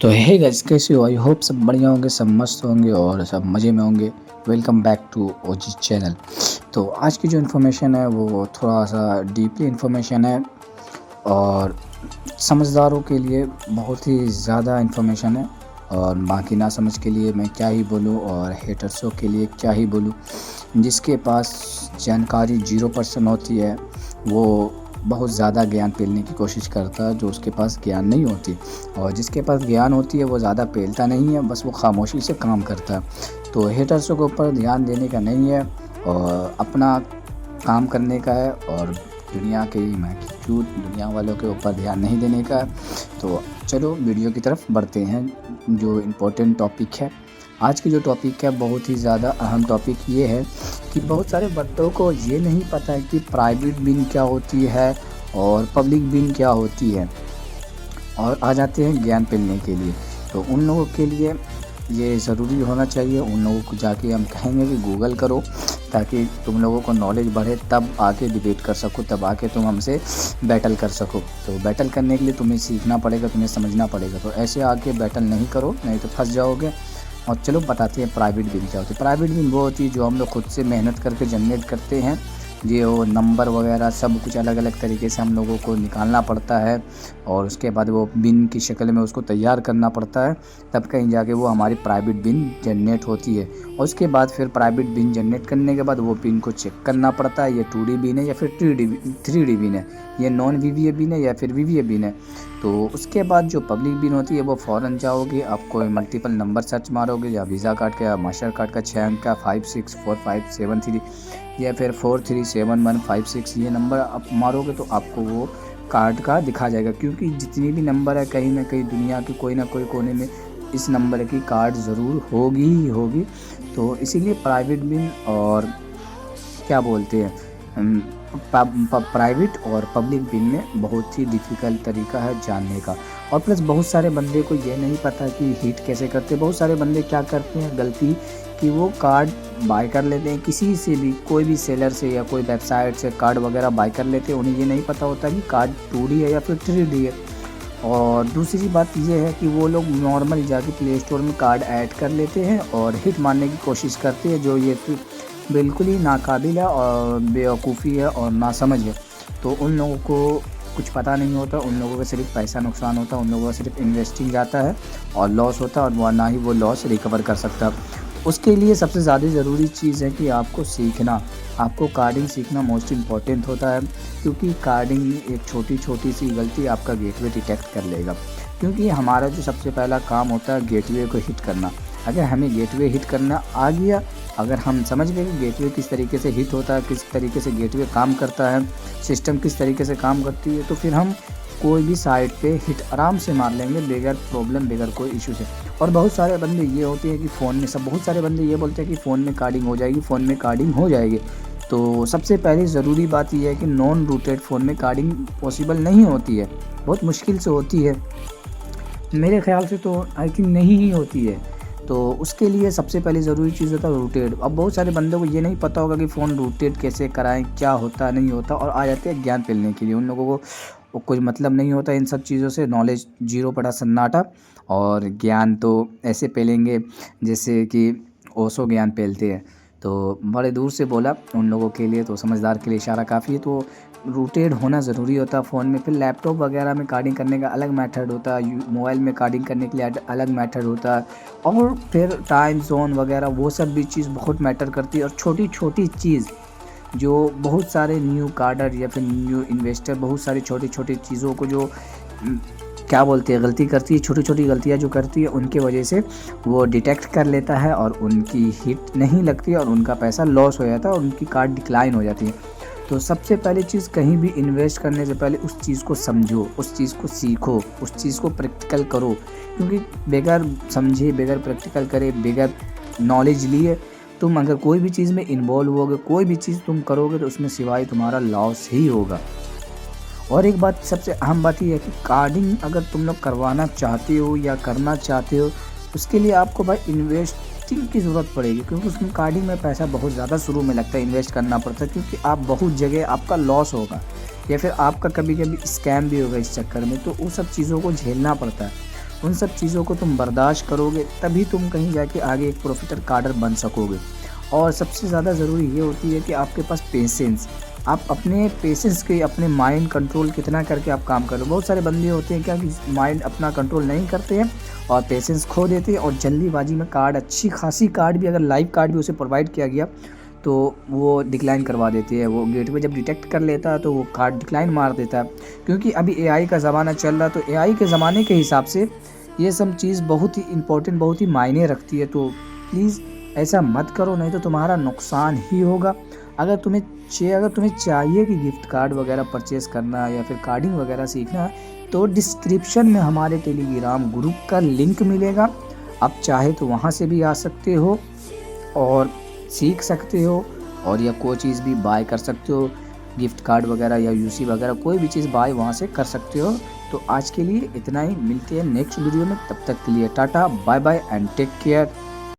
तो hey guys, कैसे हो? आई होप सब बढ़िया होंगे, सब मस्त होंगे और सब मज़े में होंगे। Welcome back to OG channel. तो आज की जो इन्फॉर्मेशन है वो थोड़ा-सा डीपली इन्फॉर्मेशन है और समझदारों के लिए बहुत ही ज़्यादा इन्फॉर्मेशन है और बाकी ना समझ के लिए मैं क्या ही बोलूँ और हेटर्सों के लिए क्या ही बोलूँ। जिसके पास जानकारी 0% होती है, वो बहुत ज़्यादा ज्ञान पेलने की कोशिश करता है जो उसके पास ज्ञान नहीं होती, और जिसके पास ज्ञान होती है वो ज़्यादा पेलता नहीं है, बस वो खामोशी से काम करता है। तो हेटर्सों के ऊपर ध्यान देने का नहीं है और अपना काम करने का है और दुनिया के महसूद दुनिया वालों के ऊपर ध्यान नहीं देने का है। तो चलो वीडियो की तरफ बढ़ते हैं। जो इम्पोर्टेंट टॉपिक है, आज की जो टॉपिक है बहुत ही ज़्यादा अहम टॉपिक ये है कि बहुत सारे बच्चों को ये नहीं पता है कि प्राइवेट बिन क्या होती है और पब्लिक बिन क्या होती है। और आ जाते हैं ज्ञान पेलने के लिए, तो उन लोगों के लिए ये ज़रूरी होना चाहिए। उन लोगों को जाके हम कहेंगे कि गूगल करो ताकि तुम लोगों को नॉलेज बढ़े, तब आके डिबेट कर सको, तब आके तुम हमसे बैटल कर सको। तो बैटल करने के लिए तुम्हें सीखना पड़ेगा, तुम्हें समझना पड़ेगा। तो ऐसे आके बैटल नहीं करो, नहीं तो फंस जाओगे। और चलो बताते हैं प्राइवेट बिल क्या होती है। प्राइवेट बिल वो होती है जो हम लोग खुद से मेहनत करके जनरेट करते हैं। ये वो नंबर वगैरह सब कुछ अलग अलग तरीके से हम लोगों को निकालना पड़ता है और उसके बाद वो बिन की शक्ल में उसको तैयार करना पड़ता है, तब कहीं जाके वो हमारी प्राइवेट बिन जनरेट होती है। और उसके बाद फिर प्राइवेट बिन जनरेट करने के बाद वो बिन को चेक करना पड़ता है, ये 2D बिन है या फिर 3D बिन है, ये नॉन वीवीए बिन है या फिर वीवीए बिन है। तो उसके बाद जो पब्लिक बिन होती है वो फ़ौरन जाओगे, आपको मल्टीपल नंबर सर्च मारोगे, या वीज़ा कार्ड का या मास्टर कार्ड का 6 अंक का 564573 या फिर 437156, ये नंबर आप मारोगे तो आपको वो कार्ड का दिखा जाएगा। क्योंकि जितनी भी नंबर है, कहीं ना कहीं दुनिया के कोई ना कोई कोने में इस नंबर की कार्ड ज़रूर होगी ही होगी। तो इसीलिए प्राइवेट बिन और क्या बोलते हैं प्राइवेट और पब्लिक बिन में बहुत ही डिफ़िकल्ट तरीका है जानने का। और प्लस बहुत सारे बंदे को ये नहीं पता कि हिट कैसे करते। बहुत सारे बंदे क्या करते हैं गलती, कि वो कार्ड बाय कर लेते हैं किसी से भी, कोई भी सेलर से या कोई वेबसाइट से कार्ड वगैरह बाय कर लेते हैं। उन्हें ये नहीं पता होता कि कार्ड 2D है या फिर 3D है। और दूसरी बात ये है कि वो लोग नॉर्मल जाके प्ले स्टोर में कार्ड ऐड कर लेते हैं और हिट मारने की कोशिश करते हैं, जो ये फिर बिल्कुल ही नाकाबिल है और बेवकूफ़ी है और नासमझ है। तो उन लोगों को कुछ पता नहीं होता, उन लोगों का सिर्फ पैसा नुकसान होता है, उन लोगों का सिर्फ इन्वेस्टिंग जाता है और लॉस होता है, और वो ना ही वो लॉस रिकवर कर सकता। उसके लिए सबसे ज़्यादा ज़रूरी चीज़ है कि आपको सीखना, आपको कार्डिंग सीखना मोस्ट इम्पॉर्टेंट होता है। क्योंकि कार्डिंग में एक छोटी छोटी सी गलती आपका गेटवे डिटेक्ट कर लेगा। क्योंकि हमारा जो सबसे पहला काम होता है गेटवे को हिट करना। अगर हमें गेटवे हिट करना आ गया, अगर हम समझ गए कि गेटवे किस तरीके से हिट होता है, किस तरीके से गेटवे काम करता है, सिस्टम किस तरीके से काम करती है, तो फिर हम कोई भी साइट पे हिट आराम से मार लेंगे बगैर प्रॉब्लम, बगैर कोई इशू से। और बहुत सारे बंदे ये होते हैं कि फ़ोन में बहुत सारे बंदे ये बोलते हैं कि फ़ोन में कार्डिंग हो जाएगी, फ़ोन में कार्डिंग हो जाएगी। तो सबसे पहले ज़रूरी बात यह है कि नॉन रूटेड फ़ोन में कार्डिंग पॉसिबल नहीं होती है, बहुत मुश्किल से होती है। मेरे ख़्याल से तो आई थिंक नहीं ही होती है। तो उसके लिए सबसे पहले ज़रूरी चीज़ होता है रूटेड। अब बहुत सारे बंदों को ये नहीं पता होगा कि फ़ोन रूटेड कैसे कराएं, क्या होता नहीं होता, और आ जाते हैं ज्ञान पेलने के लिए। उन लोगों को कोई मतलब नहीं होता इन सब चीज़ों से, नॉलेज 0 सन्नाटा। और ज्ञान तो ऐसे पेलेंगे जैसे कि ओशो ज्ञान पेलते हैं। तो बड़े दूर से बोला उन लोगों के लिए, तो समझदार के लिए इशारा काफ़ी है। तो रूटेड होना ज़रूरी होता है फ़ोन में। फिर लैपटॉप वगैरह में कार्डिंग करने का अलग मेथड होता है, मोबाइल में कार्डिंग करने के लिए अलग मेथड होता है। और फिर टाइम जोन वगैरह वो सब भी चीज़ बहुत मैटर करती है। और छोटी छोटी चीज़ जो बहुत सारे न्यू कार्डर या फिर न्यू इन्वेस्टर बहुत सारी छोटी छोटी चीज़ों को जो क्या बोलते हैं गलती करती है, छोटी छोटी गलतियाँ जो करती है, उनके वजह से वो डिटेक्ट कर लेता है और उनकी हिट नहीं लगती है और उनका पैसा लॉस हो जाता है और उनकी कार्ड डिक्लाइन हो जाती है। तो सबसे पहली चीज़, कहीं भी इन्वेस्ट करने से पहले उस चीज़ को समझो, उस चीज़ को सीखो, उस चीज़ को प्रैक्टिकल करो। क्योंकि बगैर समझे, बगैर प्रैक्टिकल करे, बगैर नॉलेज लिए तुम अगर कोई भी चीज़ में इन्वॉल्व होगे, कोई भी चीज़ तुम करोगे, तो उसमें सिवाय तुम्हारा लॉस ही होगा। और एक बात, सबसे अहम बात यह है कि कार्डिंग अगर तुम लोग करवाना चाहते हो या करना चाहते हो, उसके लिए आपको भाई इन्वेस्टिंग की ज़रूरत पड़ेगी। क्योंकि उसमें कार्डिंग में पैसा बहुत ज़्यादा शुरू में लगता है, इन्वेस्ट करना पड़ता है। क्योंकि आप बहुत जगह आपका लॉस होगा या फिर आपका कभी कभी स्कैम भी होगा इस चक्कर में, तो उन सब चीज़ों को झेलना पड़ता है। उन सब चीज़ों को तुम बर्दाश्त करोगे तभी तुम कहीं जाके आगे एक प्रॉफिटर कार्डर बन सकोगे। और सबसे ज़्यादा ज़रूरी ये होती है कि आपके पास पेशेंस, आप अपने पेशेंस के अपने माइंड कंट्रोल कितना करके आप काम करो। बहुत सारे बंदे होते हैं क्या कि माइंड अपना कंट्रोल नहीं करते हैं और पेशेंस खो देते हैं और जल्दीबाजी में कार्ड, अच्छी खासी कार्ड भी, अगर लाइव कार्ड भी उसे प्रोवाइड किया गया तो वो डिक्लाइन करवा देते हैं। वो गेटवे जब डिटेक्ट कर लेता है तो वो कार्ड डिक्लाइन मार देता है। क्योंकि अभी एआई का ज़माना चल रहा है, तो एआई के ज़माने के हिसाब से ये सब चीज़ बहुत ही इम्पोर्टेंट, बहुत ही मायने रखती है। तो प्लीज़ ऐसा मत करो, नहीं तो तुम्हारा नुकसान ही होगा। अगर तुम्हें चाहिए कि गिफ्ट कार्ड वगैरह परचेज़ करना है या फिर कार्डिंग वगैरह सीखना है, तो डिस्क्रिप्शन में हमारे टेलीग्राम ग्रुप का लिंक मिलेगा। आप चाहे तो वहाँ से भी आ सकते हो और सीख सकते हो, और या कोई चीज़ भी बाय कर सकते हो, गिफ्ट कार्ड वगैरह या यूसी वगैरह कोई भी चीज़ बाय वहाँ से कर सकते हो। तो आज के लिए इतना ही, मिलते हैं नेक्स्ट वीडियो में। तब तक के लिए tata bye bye and take care.